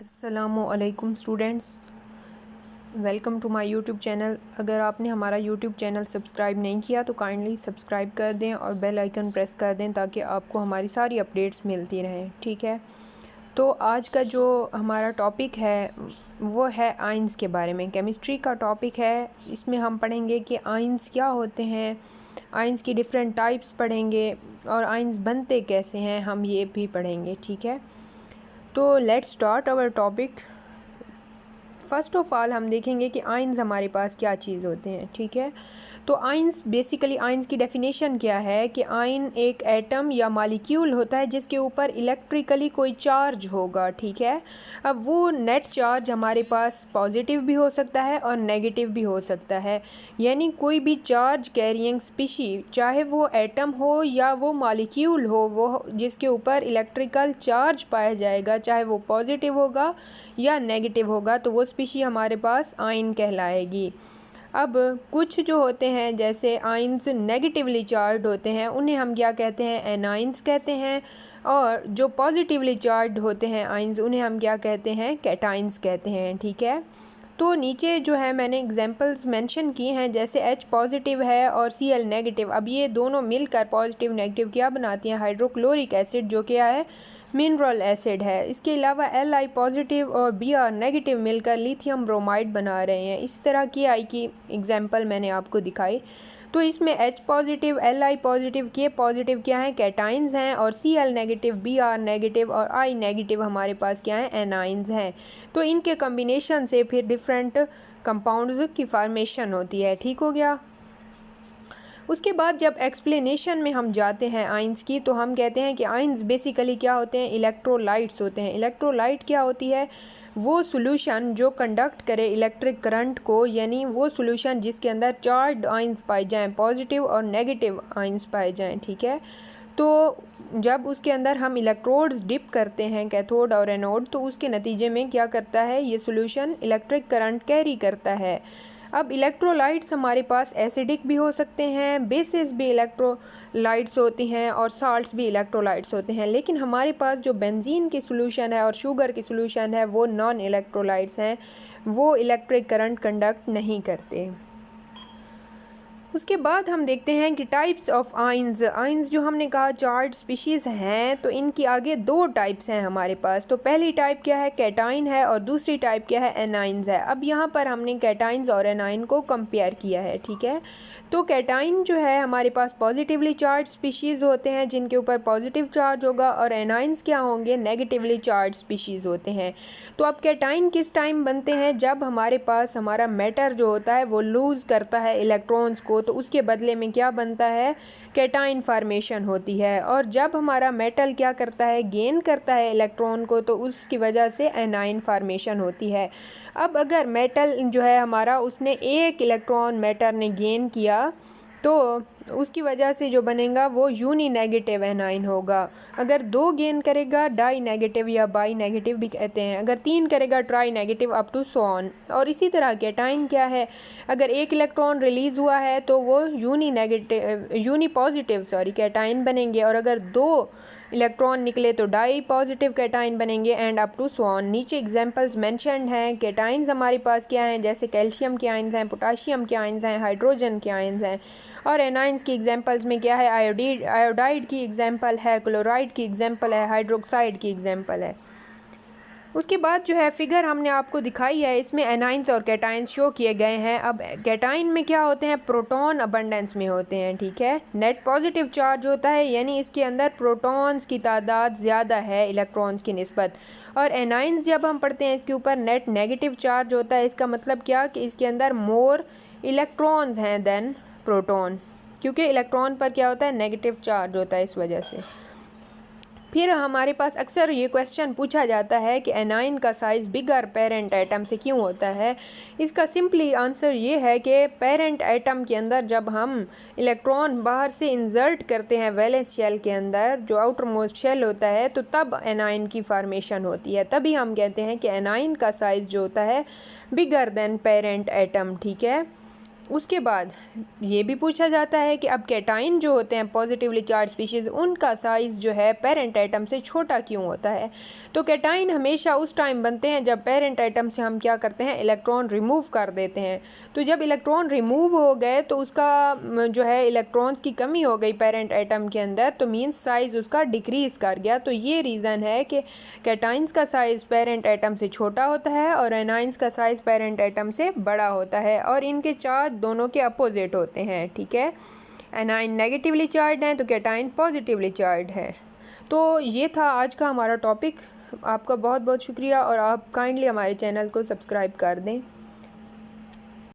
अस्सलामुअलैकुम students, welcome to my YouTube channel. अगर आपने हमारा यूट्यूब चैनल सब्सक्राइब नहीं किया तो काइंडली सब्सक्राइब कर दें और बेल आइकन प्रेस कर दें ताकि आपको हमारी सारी अपडेट्स मिलती रहें। ठीक है, तो आज का जो हमारा टॉपिक है वो है आयंस के बारे में। केमिस्ट्री का टॉपिक है। इसमें हम पढ़ेंगे कि आयंस क्या होते हैं, आयंस की डिफरेंट टाइप्स पढ़ेंगे और आयंस बनते कैसे हैं, हम ये भी पढ़ेंगे। ठीक है, तो let's start our topic. First of all हम देखेंगे कि आयंस हमारे पास क्या चीज़ होते हैं। ठीक है, तो आयंस बेसिकली, आयंस की डेफिनेशन क्या है कि आयन एक एटम या मॉलिक्यूल होता है जिसके ऊपर इलेक्ट्रिकली कोई चार्ज होगा। ठीक है, अब वो नेट चार्ज हमारे पास पॉजिटिव भी हो सकता है और नेगेटिव भी हो सकता है। यानी कोई भी चार्ज कैरियंग स्पीशी, चाहे वो एटम हो या वो मॉलिक्यूल हो, वो जिसके ऊपर इलेक्ट्रिकल चार्ज पाया जाएगा, चाहे वो पॉजिटिव होगा या नेगेटिव होगा, तो वो स्पीशी हमारे पास आयन कहलाएगी। अब कुछ जो होते हैं जैसे आयंस नेगेटिवली चार्ज होते हैं, उन्हें हम क्या कहते हैं, एनायंस कहते हैं। और जो पॉजिटिवली चार्ज होते हैं आयंस, उन्हें हम क्या कहते हैं, कैटायंस कहते हैं। ठीक है, तो नीचे जो है मैंने एग्जांपल्स मेंशन किए हैं, जैसे H पॉजिटिव है और Cl नेगेटिव। अब ये दोनों मिलकर पॉजिटिव नेगेटिव क्या बनाती हैं, हाइड्रोक्लोरिक एसिड, जो क्या है, मिनरल एसिड है। इसके अलावा Li पॉजिटिव और Br नेगेटिव मिलकर लिथियम ब्रोमाइड बना रहे हैं। इस तरह की आई की एग्जांपल मैंने आपको दिखाई। तो इसमें H positive, Li positive, K positive क्या है, कैटाइंस हैं, और Cl नेगेटिव, Br नेगेटिव और I नेगेटिव हमारे पास क्या है, एनाइंस हैं। तो इनके कम्बिनेशन से फिर डिफरेंट कंपाउंड्स की फॉर्मेशन होती है। ठीक हो गया। उसके बाद जब एक्सप्लेनेशन में हम जाते हैं आयंस की, तो हम कहते हैं कि आयंस बेसिकली क्या होते हैं, इलेक्ट्रोलाइट्स होते हैं। इलेक्ट्रोलाइट क्या होती है, वो सॉल्यूशन जो कंडक्ट करे इलेक्ट्रिक करंट को, यानी वो सॉल्यूशन जिसके अंदर चार्ज आयंस पाए जाएं, पॉजिटिव और नेगेटिव आयंस पाए जाएं। ठीक है, तो जब उसके अंदर हम इलेक्ट्रोड्स डिप करते हैं, कैथोड और एनोड, तो उसके नतीजे में क्या करता है, ये सॉल्यूशन इलेक्ट्रिक करंट कैरी करता है। अब इलेक्ट्रोलाइट्स हमारे पास एसिडिक भी हो सकते हैं, बेसिस भी इलेक्ट्रोलाइट्स होती हैं और साल्ट्स भी इलेक्ट्रोलाइट्स होते हैं। लेकिन हमारे पास जो बेंजीन की सॉल्यूशन है और शुगर की सॉल्यूशन है, वो नॉन इलेक्ट्रोलाइट्स हैं, वो इलेक्ट्रिक करंट कंडक्ट नहीं करते। उसके बाद हम देखते हैं कि टाइप्स ऑफ आयंस। आयंस जो हमने कहा चार्ज स्पीशीज़ हैं, तो इनकी आगे दो टाइप्स हैं हमारे पास। तो पहली टाइप क्या है, कैटाइन है, और दूसरी टाइप क्या है, एनाइंस है। अब यहाँ पर हमने कैटाइंस और एनाइन को कंपेयर किया है। ठीक है, तो कैटाइन जो है हमारे पास पॉजिटिवली चार्ज स्पीशीज़ होते हैं जिनके ऊपर पॉजिटिव चार्ज होगा, और एनाइंस क्या होंगे, नेगेटिवली चार्ज स्पीशीज़ होते हैं। तो अब कैटाइन किस टाइम बनते हैं, जब हमारे पास हमारा मैटर जो होता है वो लूज़ करता है इलेक्ट्रॉन्स को, तो उसके बदले में क्या बनता है, कैटाइन फॉर्मेशन होती है। और जब हमारा मेटल क्या करता है, गेन करता है इलेक्ट्रॉन को, तो उसकी वजह से एनाइन फॉर्मेशन होती है। अब अगर मेटल जो है हमारा, उसने एक इलेक्ट्रॉन मैटर ने गेन किया, तो उसकी वजह से जो बनेगा वो यूनी नेगेटिव एनाइन होगा। अगर दो गेन करेगा, डाई नेगेटिव या बाई नेगेटिव भी कहते हैं। अगर तीन करेगा, tri negative, up to so on. और इसी तरह कैटाइन क्या है, अगर एक इलेक्ट्रॉन रिलीज़ हुआ है तो वो यूनी पॉजिटिव कैटाइन बनेंगे, और अगर दो इलेक्ट्रॉन निकले तो डाई पॉजिटिव कैटाइन बनेंगे, and up to so on. नीचे एग्जांपल्स मेंशन्ड हैं। कैटाइंस हमारे पास क्या हैं, जैसे कैल्शियम के आयंस हैं, पोटाशियम के आयंस हैं, हाइड्रोजन के आयंस हैं। और एनाइंस की एग्जांपल्स में क्या है, आयोडाइड की एग्जांपल है, क्लोराइड की एग्जांपल है, हाइड्रोक्साइड की एग्जांपल है। उसके बाद जो है फिगर हमने आपको दिखाई है, इसमें एनाइंस और कैटाइंस शो किए गए हैं। अब कैटाइन में क्या होते हैं, प्रोटॉन अबंडेंस में होते हैं। ठीक है, नेट पॉजिटिव चार्ज होता है, यानी इसके अंदर प्रोटॉन्स की तादाद ज़्यादा है इलेक्ट्रॉन्स की निस्बत। और एनाइंस जब हम पढ़ते हैं, इसके ऊपर नेट नेगेटिव चार्ज होता है। इसका मतलब क्या, कि इसके अंदर मोर इलेक्ट्रॉन्स हैं देन प्रोटॉन, क्योंकि इलेक्ट्रॉन पर क्या होता है, नेगेटिव चार्ज होता है, इस वजह से। फिर हमारे पास अक्सर ये क्वेश्चन पूछा जाता है कि एनाइन का साइज़ बिगर पेरेंट एटम से क्यों होता है। इसका सिंपली आंसर ये है कि पेरेंट एटम के अंदर जब हम इलेक्ट्रॉन बाहर से इंसर्ट करते हैं वैलेंस शेल के अंदर, जो आउटर मोस्ट शेल होता है, तो तब एनाइन की फॉर्मेशन होती है। तभी हम कहते हैं कि एनाइन का साइज़ जो होता है बिगर देन पेरेंट एटम। ठीक है, उसके बाद ये भी पूछा जाता है कि अब कैटाइन जो होते हैं पॉजिटिवली चार्ज स्पीशीज़, उनका साइज़ जो है पेरेंट एटम से छोटा क्यों होता है। तो कैटाइन हमेशा उस टाइम बनते हैं जब पेरेंट एटम से हम क्या करते हैं, इलेक्ट्रॉन रिमूव कर देते हैं। तो जब इलेक्ट्रॉन रिमूव हो गए तो उसका जो है इलेक्ट्रॉन्स की कमी हो गई पेरेंट एटम के अंदर, तो मीन्स साइज़ उसका डिक्रीज़ कर गया। तो ये रीज़न है कि कैटाइन्स का साइज़ पेरेंट एटम से छोटा होता है और एनाइंस का साइज़ पेरेंट एटम से बड़ा होता है, और इनके चार्ज दोनों के अपोजिट होते हैं। ठीक है, एनाइन नेगेटिवली चार्ज हैं तो कैटाइन पॉजिटिवली चार्ज है। तो ये था आज का हमारा टॉपिक। आपका बहुत बहुत शुक्रिया, और आप काइंडली हमारे चैनल को सब्सक्राइब कर दें।